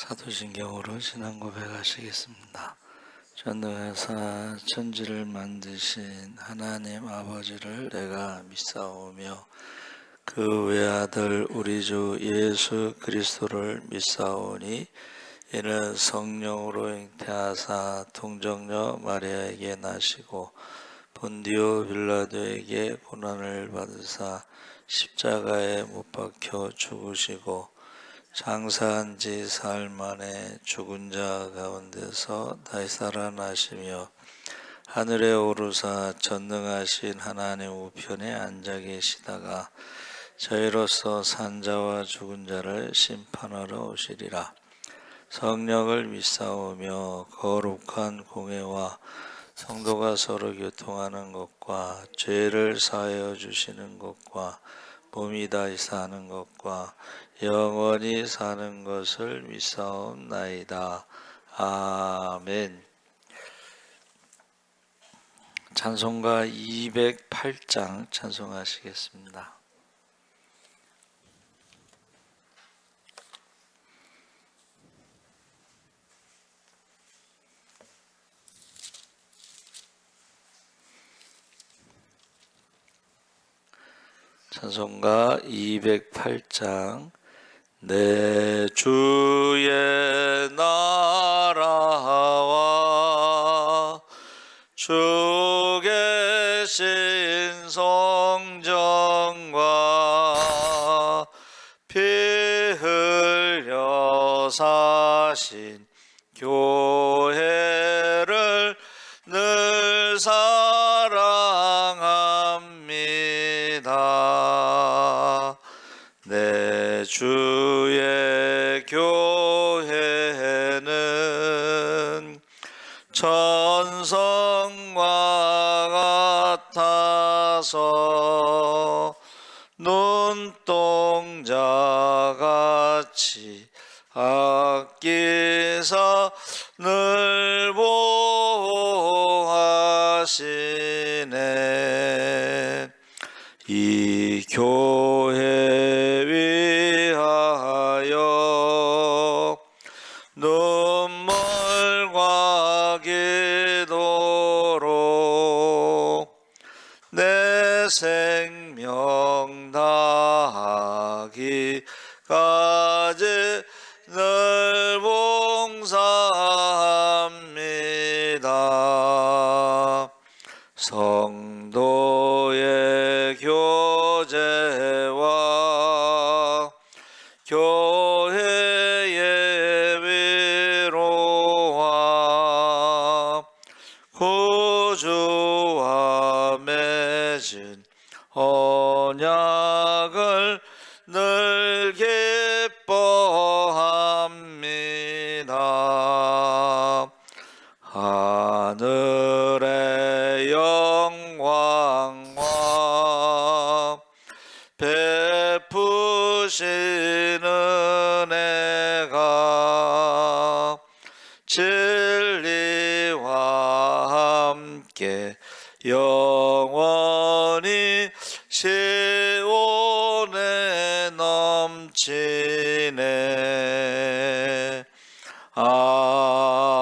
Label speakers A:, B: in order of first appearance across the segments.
A: 사도신경으로 신앙 고백하시겠습니다. 전능하사 천지를 만드신 하나님 아버지를 내가 믿사오며 그 외아들 우리 주 예수 그리스도를 믿사오니 이는 성령으로 잉태하사 동정녀 마리아에게 나시고 본디오 빌라도에게 고난을 받으사 십자가에 못 박혀 죽으시고 장사한 지 사흘 만에 죽은 자 가운데서 다시 살아나시며 하늘에 오르사 전능하신 하나님 우편에 앉아 계시다가 저희로서 산 자와 죽은 자를 심판하러 오시리라. 성령을 믿사오며 거룩한 공회와 성도가 서로 교통하는 것과 죄를 사하여 주시는 것과 몸이 다시 사는 것과 영원히 사는 것을 믿사옵나이다. 아멘. 찬송가 208장 찬송하시겠습니다. 찬송가 208장. 내 주의 나라와 주 계신 성전과 피 흘려 사신 교회를 늘 사랑합니다. 내 주의 교회는 천성과 같아서 눈동자같이 아끼사 늘 보호하시네. 이 교회 위하여 눈물과 기도로 내 생명 다하기까지 늘 봉사합니다. 성도의 교제와 교회의 위로와 구주와 맺은 언약을 늘 기뻐합니다. 하늘의 영광과 베푸신 은혜가 진리와 함께 영원히 시온에 넘치네. 아멘.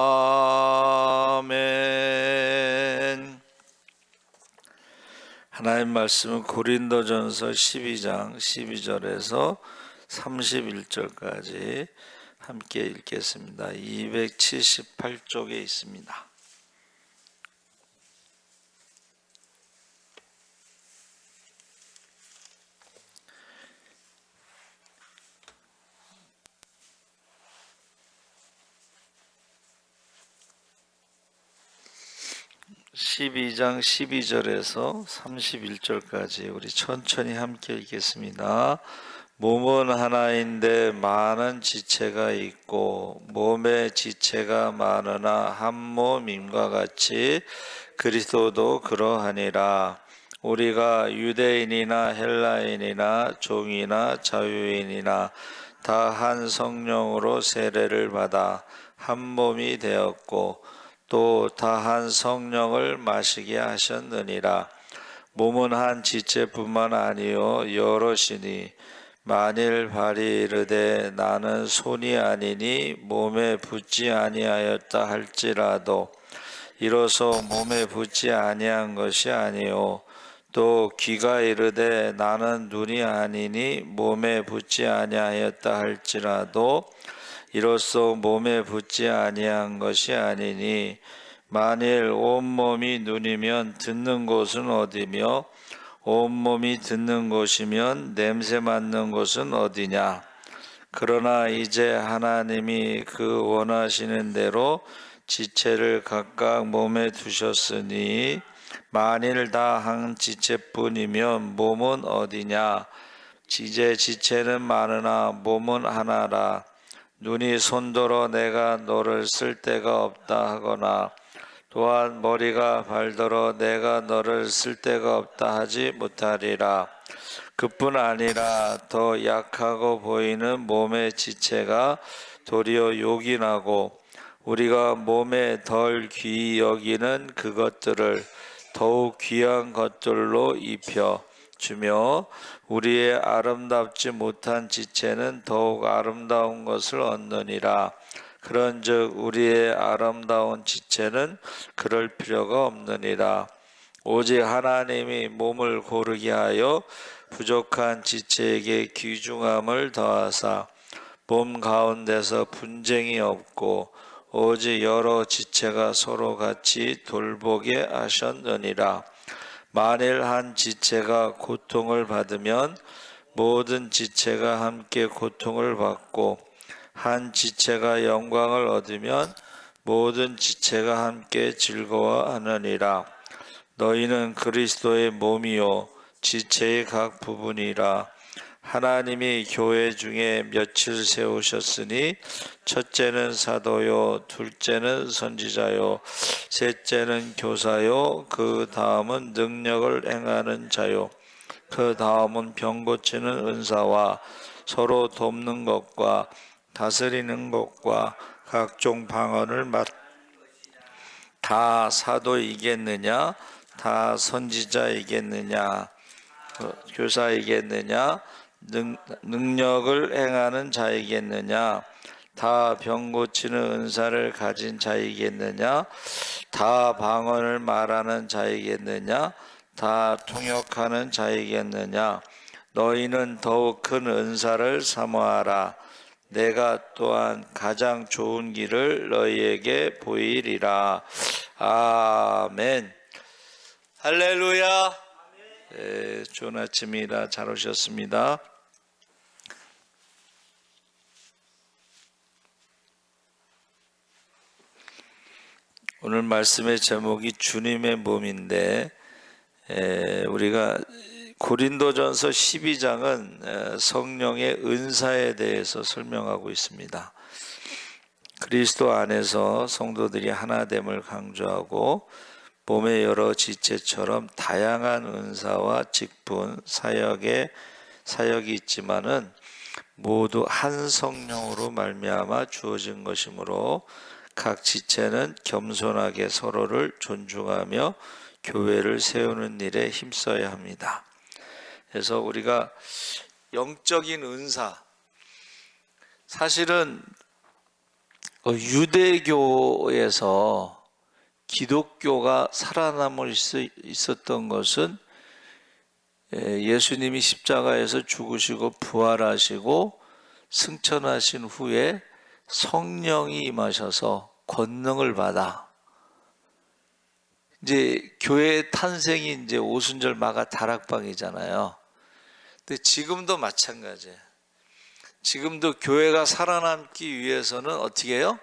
A: 하나님 말씀은 고린도전서 12장 12절에서 31절까지 함께 읽겠습니다. 278쪽에 있습니다. (12장) 12절에서 31절까지 우리 천천히 함께 읽겠습니다. 몸은 하나인데 많은 지체가 있고 몸에 지체가 많으나 한 몸임과 같이 그리스도도 그러하니라. 우리가 유대인이나 헬라인이나 종이나 자유인이나 다 한 성령으로 세례를 받아 한 몸이 되었고 또 다 한 성령을 마시게 하셨느니라. 몸은 한 지체뿐만 아니요 여럿이니 만일 발이 이르되 나는 손이 아니니 몸에 붙지 아니하였다 할지라도 이로써 몸에 붙지 아니한 것이 아니요 또 귀가 이르되 나는 눈이 아니니 몸에 붙지 아니하였다 할지라도 이로써 몸에 붙지 아니한 것이 아니니 만일 온몸이 눈이면 듣는 곳은 어디며 온몸이 듣는 곳이면 냄새 맡는 곳은 어디냐. 그러나 이제 하나님이 그 원하시는 대로 지체를 각각 몸에 두셨으니 만일 다 한 지체뿐이면 몸은 어디냐. 이제 지체는 많으나 몸은 하나라. 눈이 손더러 내가 너를 쓸 데가 없다 하거나 또한 머리가 발더러 내가 너를 쓸 데가 없다 하지 못하리라. 그뿐 아니라 더 약하고 보이는 몸의 지체가 도리어 요긴하고 우리가 몸에 덜 귀히 여기는 그것들을 더욱 귀한 것들로 입혀 주며 우리의 아름답지 못한 지체는 더욱 아름다운 것을 얻느니라. 그런즉 우리의 아름다운 지체는 그럴 필요가 없느니라. 오직 하나님이 몸을 고르게 하여 부족한 지체에게 귀중함을 더하사 몸 가운데서 분쟁이 없고 오직 여러 지체가 서로 같이 돌보게 하셨느니라. 만일 한 지체가 고통을 받으면 모든 지체가 함께 고통을 받고 한 지체가 영광을 얻으면 모든 지체가 함께 즐거워하느니라. 너희는 그리스도의 몸이요 지체의 각 부분이라. 하나님이 교회 중에 며칠 세우셨으니 첫째는 사도요 둘째는 선지자요 셋째는 교사요 그 다음은 능력을 행하는 자요 그 다음은 병 고치는 은사와 서로 돕는 것과 다스리는 것과 각종 방언을 다 사도이겠느냐 다 선지자이겠느냐 교사이겠느냐 능력을 행하는 자이겠느냐 다 병 고치는 은사를 가진 자이겠느냐 다 방언을 말하는 자이겠느냐 다 통역하는 자이겠느냐 너희는 더욱 큰 은사를 사모하라. 내가 또한 가장 좋은 길을 너희에게 보이리라. 아멘. 할렐루야. 네, 좋은 아침이라 잘 오셨습니다. 오늘 말씀의 제목이 주님의 몸인데 우리가 고린도전서 12장은 성령의 은사에 대해서 설명하고 있습니다. 그리스도 안에서 성도들이 하나됨을 강조하고 몸의 여러 지체처럼 다양한 은사와 직분, 사역이 있지만은 모두 한 성령으로 말미암아 주어진 것이므로 각 지체는 겸손하게 서로를 존중하며 교회를 세우는 일에 힘써야 합니다. 그래서 우리가 영적인 은사, 사실은 유대교에서 기독교가 살아남을 수 있었던 것은 예수님이 십자가에서 죽으시고 부활하시고 승천하신 후에 성령이 임하셔서 권능을 받아 이제 교회의 탄생이 이제 오순절 마가 다락방이잖아요. 근데 지금도 마찬가지예요. 지금도 교회가 살아남기 위해서는 어떻게 해요?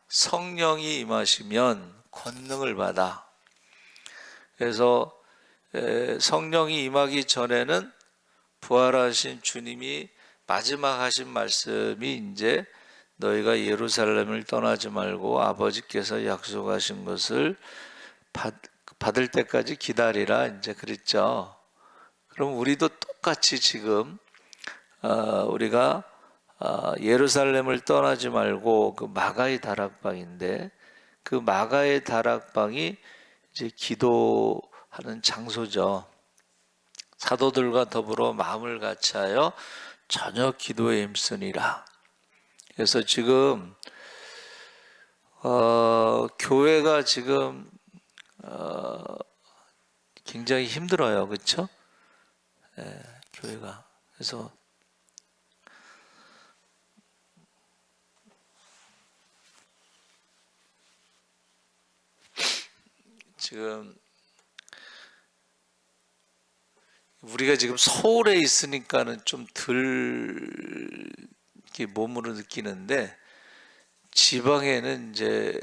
A: 성령이 임하시면 권능을 받아. 그래서 성령이 임하기 전에는 부활하신 주님이 마지막 하신 말씀이 이제 너희가 예루살렘을 떠나지 말고 아버지께서 약속하신 것을 받을 때까지 기다리라 이제 그랬죠. 그럼 우리도 똑같이 지금 우리가 예루살렘을 떠나지 말고 그 마가의 다락방인데 그 마가의 다락방이 이제 기도하는 장소죠. 사도들과 더불어 마음을 같이하여 저녁 기도에 힘쓰니라. 그래서 지금 교회가 지금 굉장히 힘들어요, 그렇죠? 교회가. 그래서 지금 우리가 지금 서울에 있으니까는 좀 덜 몸으로 느끼는데, 지방에는 이제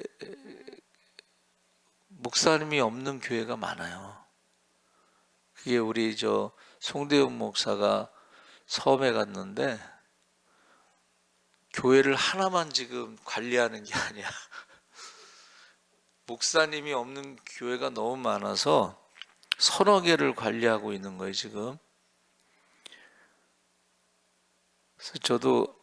A: 목사님이 없는 교회가 많아요. 그게 우리 송대용 목사가 섬에 갔는데, 교회를 하나만 지금 관리하는 게 아니야. 목사님이 없는 교회가 너무 많아서 서너 개를 관리하고 있는 거예요, 지금. 그래서 저도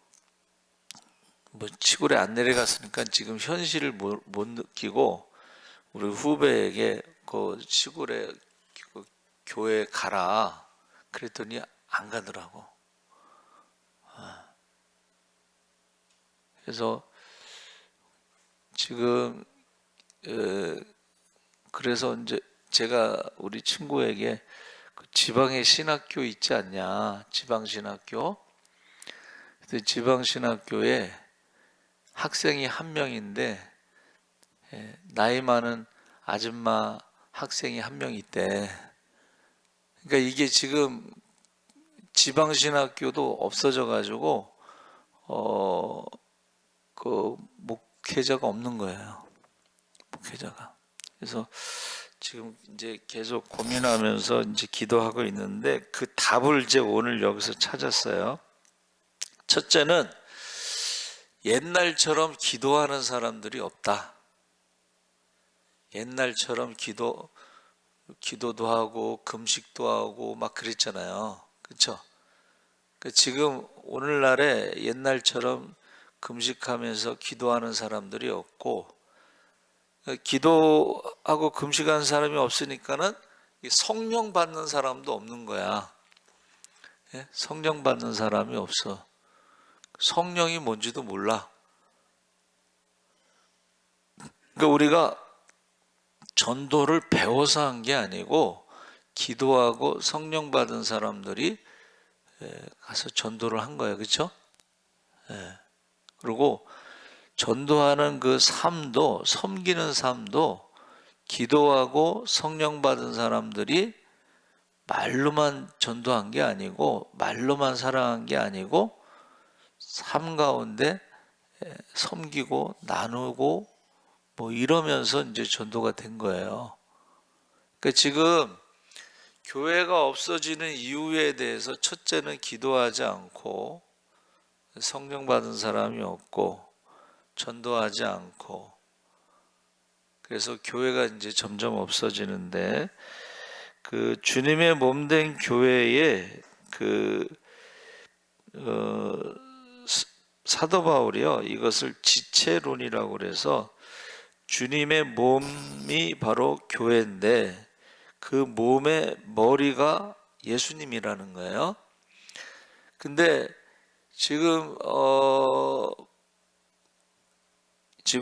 A: 시골에 안 내려갔으니까 지금 현실을 못 느끼고, 우리 후배에게 그 시골에 그 교회 가라 그랬더니 안 가더라고. 그래서 지금 그래서 이제 제가 우리 친구에게 그 지방에 신학교 있지 않냐, 지방 신학교. 근데 지방 신학교에 학생이 한 명인데 나이 많은 아줌마 학생이 한 명 있대. 그러니까 이게 지금 지방 신학교도 없어져 가지고 그 목회자가 없는 거예요. 목회자가. 그래서 지금 이제 계속 고민하면서 이제 기도하고 있는데, 그 답을 이제 오늘 여기서 찾았어요. 첫째는 옛날처럼 기도하는 사람들이 없다. 옛날처럼 기도도 하고 금식도 하고 막 그랬잖아요. 그렇죠? 지금 오늘날에 옛날처럼 금식하면서 기도하는 사람들이 없고, 기도하고 금식하는 사람이 없으니까는 성령 받는 사람도 없는 거야. 성령 받는 사람이 없어. 성령이 뭔지도 몰라. 그러니까 우리가 전도를 배워서 한 게 아니고, 기도하고 성령 받은 사람들이 가서 전도를 한 거예요. 그렇죠? 그리고 전도하는 그 삶도, 섬기는 삶도 기도하고 성령 받은 사람들이 말로만 전도한 게 아니고, 말로만 사랑한 게 아니고, 삶 가운데 섬기고 나누고 뭐 이러면서 이제 전도가 된 거예요. 그러니까 지금 교회가 없어지는 이유에 대해서, 첫째는 기도하지 않고, 성령 받은 사람이 없고, 전도하지 않고, 그래서 교회가 이제 점점 없어지는데, 그 주님의 몸된 교회에 사도 바울이요, 이것을 지체론이라고 그래서, 주님의 몸이 바로 교회인데 그 몸의 머리가 예수님이라는 거예요. 근데 지금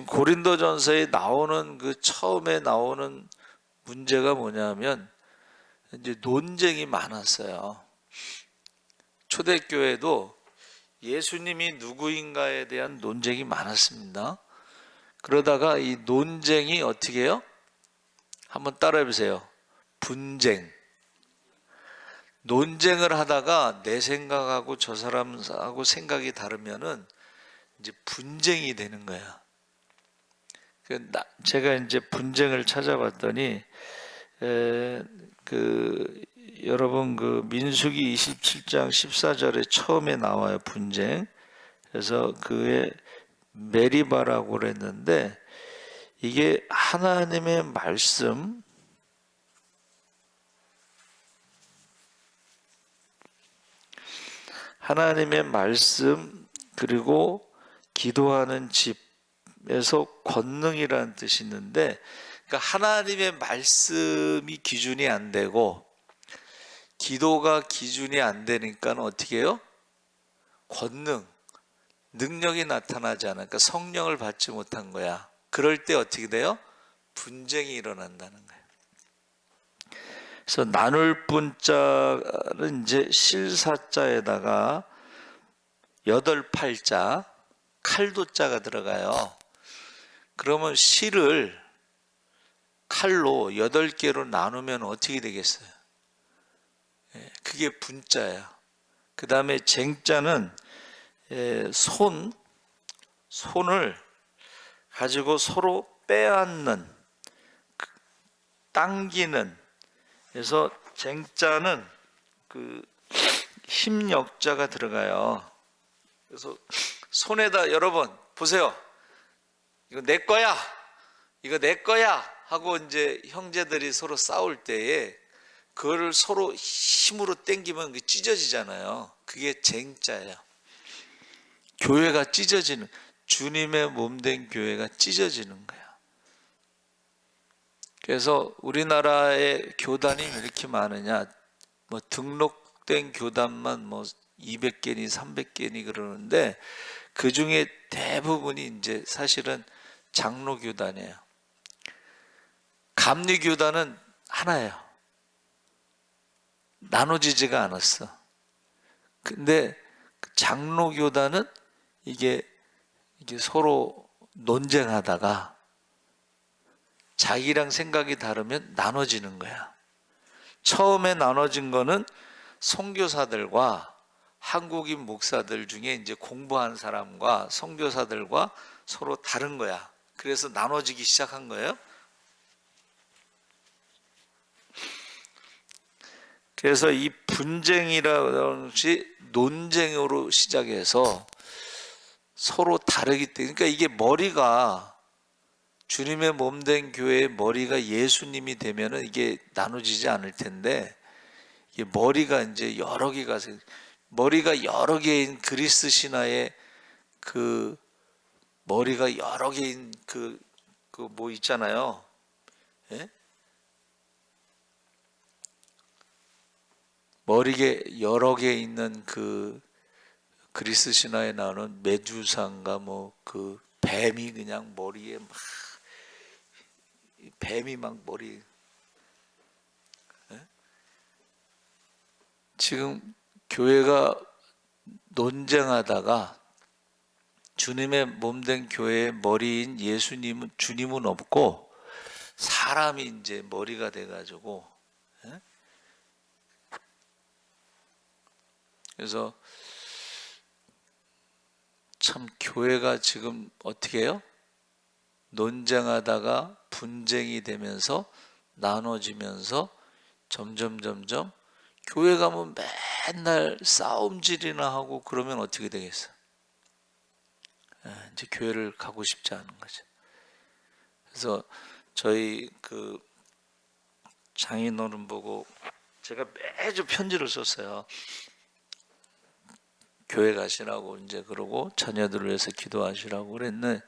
A: 고린도전서에 나오는 그 처음에 나오는 문제가 뭐냐면, 이제 논쟁이 많았어요. 초대교회도 예수님이 누구인가에 대한 논쟁이 많았습니다. 그러다가 이 논쟁이 어떻게 해요? 한번 따라해 보세요. 분쟁. 논쟁을 하다가 내 생각하고 저 사람하고 생각이 다르면은 이제 분쟁이 되는 거야. 제가 이제 분쟁을 찾아봤더니, 여러분 민수기 27장 14절에 처음에 나와요, 분쟁. 그래서 그의 메리바라고 그랬는데, 이게 하나님의 말씀, 그리고 기도하는 집에서 권능이라는 뜻이 있는데, 그러니까 하나님의 말씀이 기준이 안 되고 기도가 기준이 안 되니까 어떻게 해요? 권능, 능력이 나타나지 않으니까 성령을 받지 못한 거야. 그럴 때 어떻게 돼요? 분쟁이 일어난다는 거예요. 그래서 나눌 분자는 이제 실사자에다가 8팔자 칼도자가 들어가요. 그러면 실을 칼로 8개로 나누면 어떻게 되겠어요? 그게 분자야. 그 다음에 쟁자는 손을 가지고 서로 빼앗는, 당기는. 그래서 쟁자는 그 힘역자가 들어가요. 그래서 손에다, 여러분 보세요. 이거 내 거야, 이거 내 거야 하고 이제 형제들이 서로 싸울 때에 그거를 서로 힘으로 당기면 찢어지잖아요. 그게 쟁자예요. 교회가 찢어지는, 주님의 몸된 교회가 찢어지는 거야. 그래서 우리나라의 교단이 왜 이렇게 많으냐? 뭐 등록된 교단만 뭐 200개니 300개니 그러는데 그 중에 대부분이 이제 사실은 장로 교단이에요. 감리 교단은 하나예요. 나눠지지가 않았어. 근데 장로 교단은 이게 서로 논쟁하다가 자기랑 생각이 다르면 나눠지는 거야. 처음에 나눠진 거는 선교사들과 한국인 목사들 중에 이제 공부한 사람과 선교사들과 서로 다른 거야. 그래서 나눠지기 시작한 거예요. 그래서 이 분쟁이라는 것이 논쟁으로 시작해서 서로 다르기 때문에, 그러니까 이게 머리가, 주님의 몸된 교회의 머리가 예수님이 되면은 이게 나눠지지 않을 텐데, 이게 머리가 이제 여러 개가, 머리가 여러 개인 그리스 신화의 그 머리가 여러 개인 그 뭐 있잖아요. 예? 머리에 여러 개 있는 그 그리스 신화에 나오는 메두사인가 뭐 그 뱀이 그냥 머리에 막, 뱀이 막 머리. 예? 지금 교회가 논쟁하다가 주님의 몸된 교회의 머리인 예수님은, 주님은 없고 사람이 이제 머리가 돼가지고, 예? 그래서 참 교회가 지금 어떻게 해요? 논쟁하다가 분쟁이 되면서 나눠지면서 점점 교회 가면 맨날 싸움질이나 하고 그러면 어떻게 되겠어? 이제 교회를 가고 싶지 않은 거죠. 그래서 저희 그 장인어른 보고 제가 매주 편지를 썼어요. 교회 가시라고 이제 그러고 자녀들을 위해서 기도하시라고 그랬는데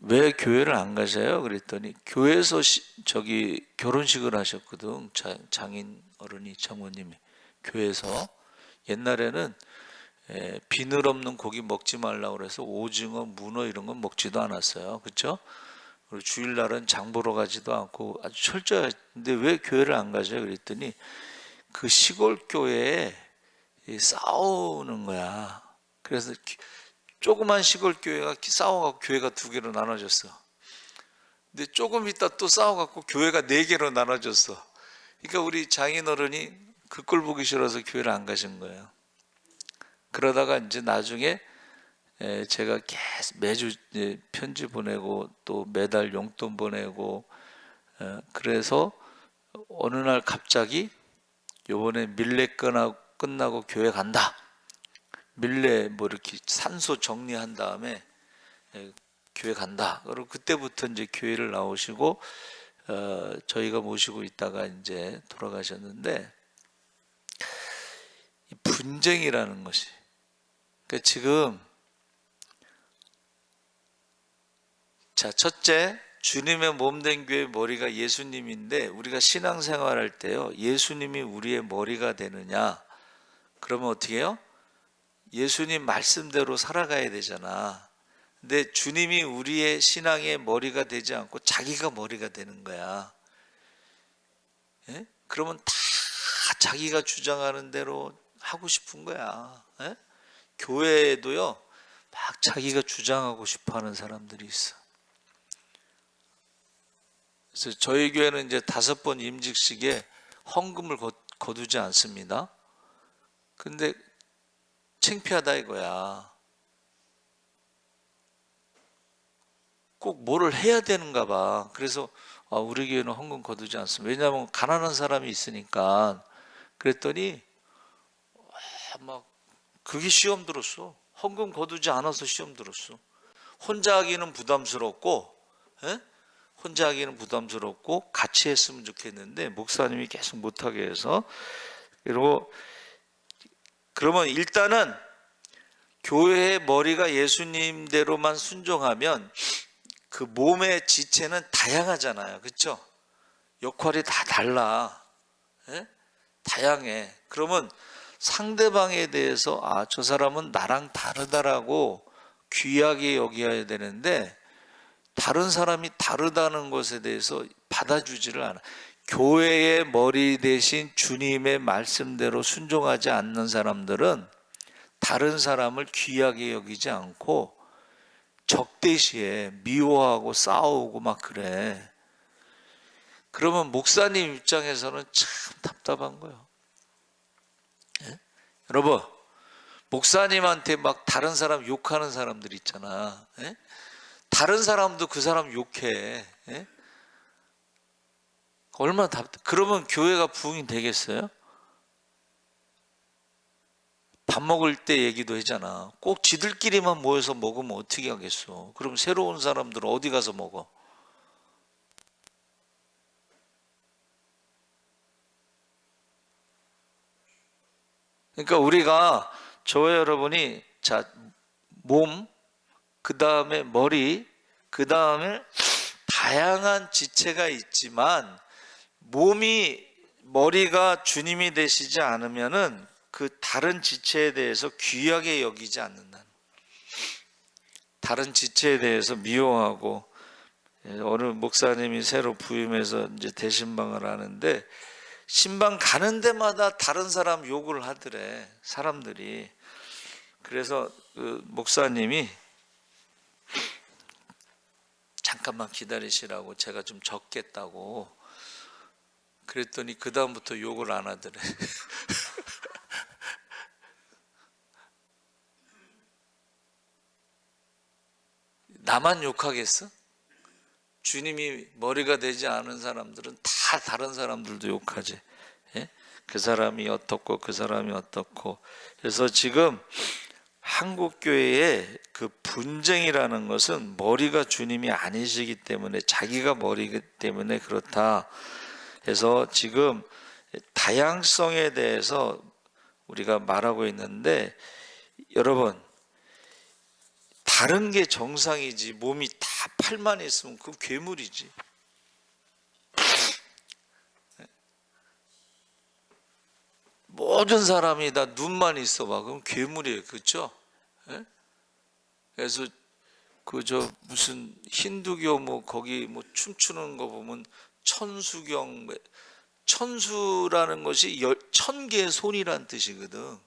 A: 왜 교회를 안 가셔요? 그랬더니 교회에서 저기 결혼식을 하셨거든. 장인 어른이, 장모님이 교회에서. 옛날에는 비늘 없는 고기 먹지 말라고 그래서 오징어, 문어 이런 건 먹지도 않았어요. 그렇죠? 그리고 주일날은 장 보러 가지도 않고 아주 철저했는데 왜 교회를 안 가셔요? 그랬더니 그 시골 교회에 싸우는 거야. 그래서 조그만 시골 교회가 싸워갖고 교회가 2개로 나눠졌어. 근데 조금 있다 또 싸워갖고 교회가 4개로 나눠졌어. 그러니까 우리 장인어른이 그 꼴 보기 싫어서 교회를 안 가신 거예요. 그러다가 이제 나중에 제가 계속 매주 편지 보내고 또 매달 용돈 보내고, 그래서 어느 날 갑자기 요번에 밀레 끝나고 교회 간다. 밀레 뭐 이렇게 산소 정리한 다음에 교회 간다. 그리고 그때부터 이제 교회를 나오시고 저희가 모시고 있다가 이제 돌아가셨는데, 이 분쟁이라는 것이, 그러니까 지금 자, 첫째, 주님의 몸된 교회의 머리가 예수님인데 우리가 신앙생활할 때요, 예수님이 우리의 머리가 되느냐? 그러면 어떻게 해요? 예수님 말씀대로 살아가야 되잖아. 근데 주님이 우리의 신앙의 머리가 되지 않고 자기가 머리가 되는 거야. 예? 그러면 다 자기가 주장하는 대로 하고 싶은 거야. 예? 교회에도요, 막 자기가 주장하고 싶어 하는 사람들이 있어. 그래서 저희 교회는 이제 5번 임직식에 헌금을 거두지 않습니다. 근데 창피하다 이거야. 꼭 뭐를 해야 되는가 봐. 그래서 우리 교회는 헌금 거두지 않습니다. 왜냐하면 가난한 사람이 있으니까. 그랬더니 막 그게 시험 들었어. 헌금 거두지 않아서 시험 들었어. 혼자 하기는 부담스럽고, 에? 혼자 하기는 부담스럽고 같이 했으면 좋겠는데 목사님이 계속 못하게 해서. 그리고 그러면 일단은 교회의 머리가 예수님대로만 순종하면 그 몸의 지체는 다양하잖아요. 그렇죠? 역할이 다 달라. 예? 다양해. 그러면 상대방에 대해서 저 사람은 나랑 다르다라고 귀하게 여겨야 되는데 다른 사람이 다르다는 것에 대해서 받아주지를 않아. 교회의 머리 대신 주님의 말씀대로 순종하지 않는 사람들은 다른 사람을 귀하게 여기지 않고 적대시해, 미워하고 싸우고 막 그래. 그러면 목사님 입장에서는 참 답답한 거예요. 예? 여러분, 목사님한테 막 다른 사람 욕하는 사람들 있잖아. 예? 다른 사람도 그 사람 욕해. 예? 얼마나 그러면 교회가 부흥이 되겠어요? 밥 먹을 때 얘기도 하잖아. 꼭 지들끼리만 모여서 먹으면 어떻게 하겠어? 그럼 새로운 사람들은 어디 가서 먹어? 그러니까 우리가, 저와 여러분이, 자, 몸, 그 다음에 머리, 그 다음에 다양한 지체가 있지만 머리가 주님이 되시지 않으면은 그 다른 지체에 대해서 귀하게 여기지 않는다는, 다른 지체에 대해서 미워하고. 어느 목사님이 새로 부임해서 이제 대신방을 하는데 신방 가는 데마다 다른 사람 욕을 하더래, 사람들이. 그래서 그 목사님이 잠깐만 기다리시라고, 제가 좀 적겠다고 그랬더니 그 다음부터 욕을 안 하더래. 나만 욕하겠어? 주님이 머리가 되지 않은 사람들은 다 다른 사람들도 욕하지. 예? 그 사람이 어떻고 그 사람이 어떻고. 그래서 지금 한국교회의 그 분쟁이라는 것은 머리가 주님이 아니시기 때문에, 자기가 머리이기 때문에 그렇다. 그래서 지금 다양성에 대해서 우리가 말하고 있는데, 여러분, 다른 게 정상이지 몸이 다 팔만 있으면 그건 괴물이지. 모든 사람이 다 눈만 있어봐, 그럼 괴물이에요. 그렇죠? 그래서 무슨 힌두교 거기 춤추는 거 보면 천수경, 천수라는 것이 1000개의 손이란 뜻이거든.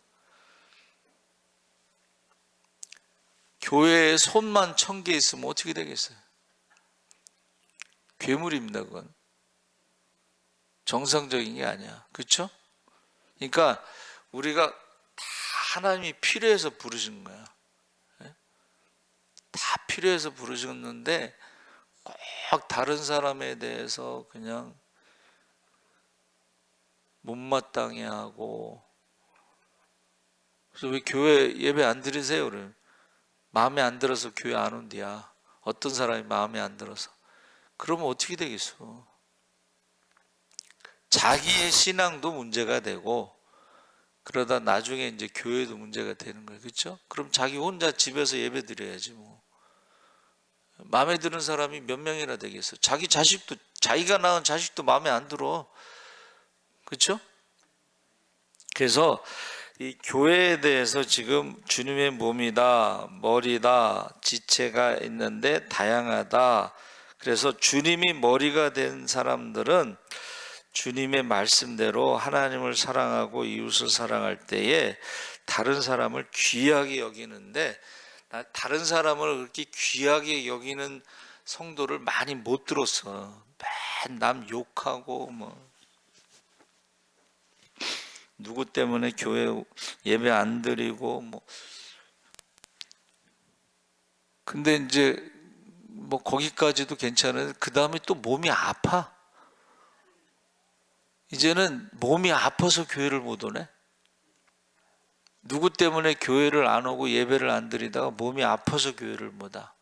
A: 교회에 손만 1000개 있으면 어떻게 되겠어요? 괴물입니다. 그건 정상적인 게 아니야. 그렇죠? 그러니까 우리가 다 하나님이 필요해서 부르신 거야. 다 필요해서 부르셨는데 꼭 다른 사람에 대해서 그냥 못마땅해 하고. 그래서 왜 교회 예배 안 드리세요? 그래. 마음에 안 들어서 교회 안 온디야. 어떤 사람이 마음에 안 들어서. 그러면 어떻게 되겠어? 자기의 신앙도 문제가 되고, 그러다 나중에 이제 교회도 문제가 되는 거예요. 그렇죠? 그럼 자기 혼자 집에서 예배 드려야지 뭐. 마음에 드는 사람이 몇 명이나 되겠어? 자기 자식도, 자기가 낳은 자식도 마음에 안 들어. 그렇죠? 그래서 이 교회에 대해서 지금 주님의 몸이다, 머리다, 지체가 있는데 다양하다. 그래서 주님이 머리가 된 사람들은 주님의 말씀대로 하나님을 사랑하고 이웃을 사랑할 때에 다른 사람을 귀하게 여기는데, 다른 사람을 그렇게 귀하게 여기는 성도를 많이 못 들었어. 맨 남 욕하고 뭐 누구 때문에 교회 예배 안 드리고 뭐. 근데 이제 뭐 거기까지도 괜찮은데 그 다음에 또 몸이 아파. 이제는 몸이 아파서 교회를 못 오네. 누구 때문에 교회를 안 오고 예배를 안 드리다가 몸이 아파서 교회를 못 와.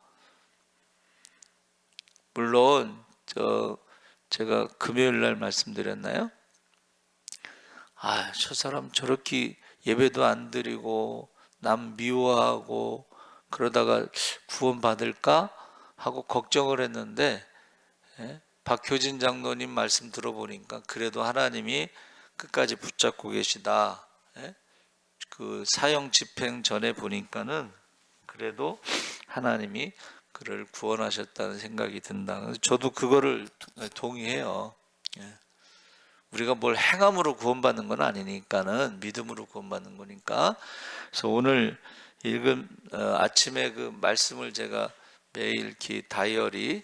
A: 물론 제가 금요일 날 말씀드렸나요? 저 사람 저렇게 예배도 안 드리고 남 미워하고 그러다가 구원 받을까 하고 걱정을 했는데, 박효진 장로님 말씀 들어보니까 그래도 하나님이 끝까지 붙잡고 계시다. 그 사형 집행 전에 보니까는 그래도 하나님이 그를 구원하셨다는 생각이 든다. 저도 그거를 동의해요. 우리가 뭘 행함으로 구원받는 건 아니니까는 믿음으로 구원받는 거니까. 그래서 오늘 읽은 아침에 그 말씀을 제가 매일 이렇게 다이어리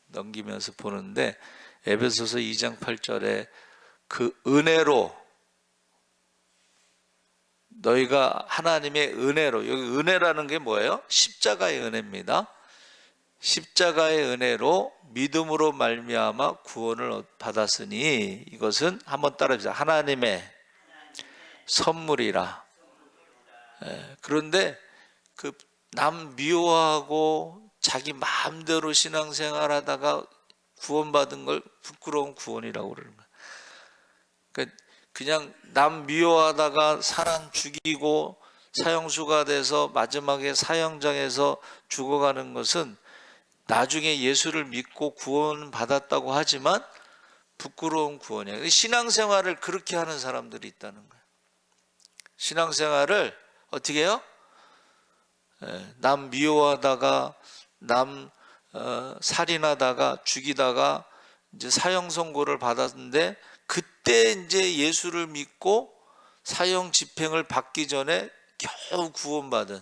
A: 넘기면서 보는데, 에베소서 2장 8절에 그 은혜로 너희가 하나님의 은혜로, 여기 은혜라는 게 뭐예요? 십자가의 은혜입니다. 십자가의 은혜로 믿음으로 말미암아 구원을 받았으니 이것은 한번 따라해보자. 하나님의 선물이라. 그런데 그 남 미워하고 자기 마음대로 신앙생활하다가 구원받은 걸 부끄러운 구원이라고 그러는 거야. 그러니까 그냥 남 미워하다가 사람 죽이고 사형수가 돼서 마지막에 사형장에서 죽어가는 것은 나중에 예수를 믿고 구원받았다고 하지만 부끄러운 구원이야. 신앙생활을 그렇게 하는 사람들이 있다는 거예요. 신앙생활을 어떻게 해요? 남 미워하다가 남 살인하다가 죽이다가 이제 사형 선고를 받았는데, 그때 이제 예수를 믿고 사형 집행을 받기 전에 겨우 구원받은,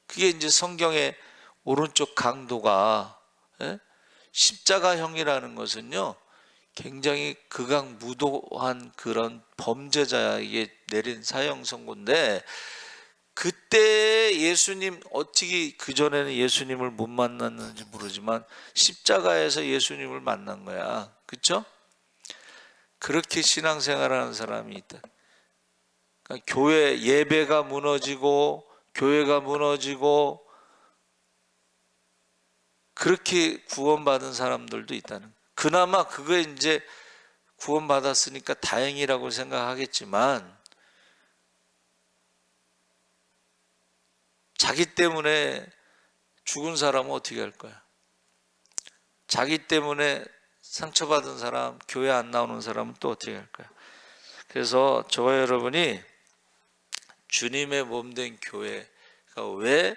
A: 그게 이제 성경의 오른쪽 강도가, 십자가형이라는 것은요 굉장히 극악무도한 그런 범죄자에게 내린 사형 선고인데, 그때 예수님 어떻게 그전에는 예수님을 못 만났는지 모르지만 십자가에서 예수님을 만난 거야. 그렇죠? 그렇게 신앙생활하는 사람이 있다. 그러니까 교회 예배가 무너지고 교회가 무너지고 그렇게 구원받은 사람들도 있다는 거야. 그나마 그거에 이제 구원받았으니까 다행이라고 생각하겠지만, 자기 때문에 죽은 사람은 어떻게 할 거야? 자기 때문에 상처받은 사람, 교회 안 나오는 사람은 또 어떻게 할 거야? 그래서 저와 여러분이 주님의 몸된 교회가 왜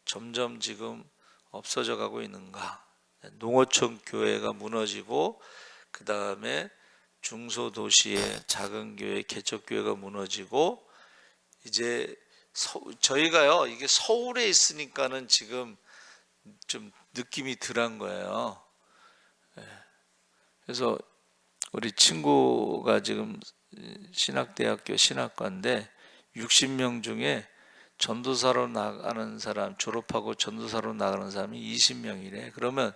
A: 점점 지금 없어져 가고 있는가? 농어촌 교회가 무너지고, 그 다음에 중소도시의 작은 교회, 개척교회가 무너지고, 이제 저희가요, 이게 서울에 있으니까는 지금 좀 느낌이 덜한 거예요. 그래서 우리 친구가 지금 신학대학교 신학과인데 60명 중에 전도사로 나가는 사람, 졸업하고 전도사로 나가는 사람이 20명이래. 그러면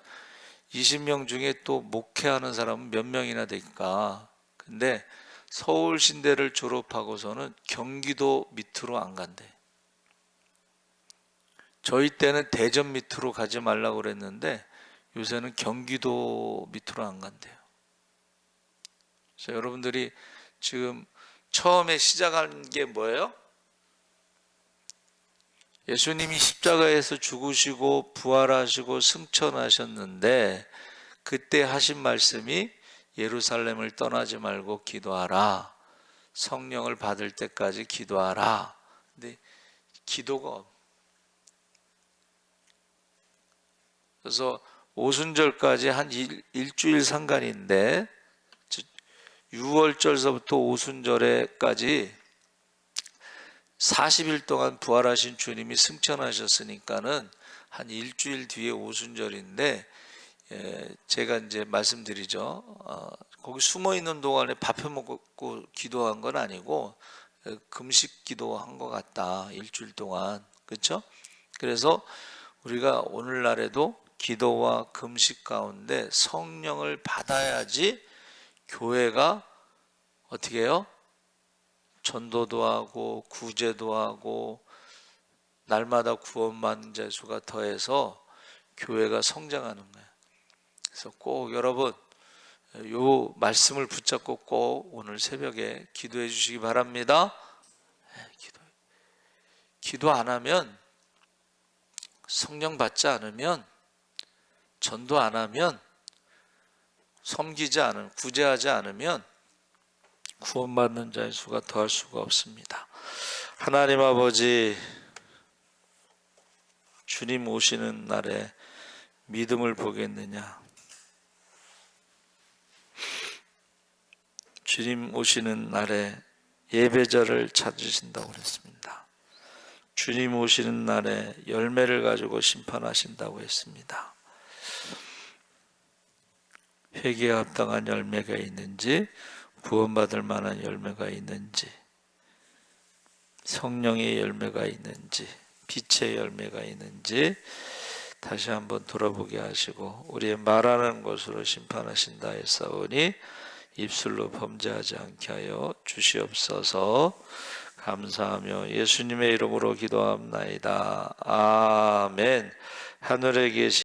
A: 20명 중에 또 목회하는 사람은 몇 명이나 될까? 근데 서울신대를 졸업하고서는 경기도 밑으로 안 간대. 저희 때는 대전 밑으로 가지 말라고 그랬는데 요새는 경기도 밑으로 안 간대요. 그래서 여러분들이 지금 처음에 시작한 게 뭐예요? 예수님이 십자가에서 죽으시고 부활하시고 승천하셨는데 그때 하신 말씀이 예루살렘을 떠나지 말고 기도하라. 성령을 받을 때까지 기도하라. 근데 기도가 그래서 오순절까지 한 일주일 상간인데 6월절서부터 오순절에까지 40일 동안 부활하신 주님이 승천하셨으니까는 한 일주일 뒤에 오순절인데 제가 이제 말씀드리죠. 거기 숨어 있는 동안에 밥해 먹고 기도한 건 아니고 금식 기도한 것 같다. 일주일 동안. 그렇죠? 그래서 우리가 오늘날에도 기도와 금식 가운데 성령을 받아야지 교회가 어떻게 해요? 전도도 하고 구제도 하고 날마다 구원받는 자 수가 더해서 교회가 성장하는 거예요. 그래서 꼭 여러분 요 말씀을 붙잡고 꼭 오늘 새벽에 기도해 주시기 바랍니다. 기도 안 하면, 성령 받지 않으면, 전도 안 하면, 섬기지 않으면, 구제하지 않으면 구원받는 자의 수가 더할 수가 없습니다. 하나님 아버지, 주님 오시는 날에 믿음을 보겠느냐? 주님 오시는 날에 예배자를 찾으신다고 그랬습니다. 주님 오시는 날에 열매를 가지고 심판하신다고 했습니다. 회개에 합당한 열매가 있는지, 구원받을 만한 열매가 있는지, 성령의 열매가 있는지, 빛의 열매가 있는지 다시 한번 돌아보게 하시고 우리의 말하는 것으로 심판하신다 했사오니 입술로 범죄하지 않게 하여 주시옵소서. 감사하며 예수님의 이름으로 기도합나이다. 아멘. 하늘에 계신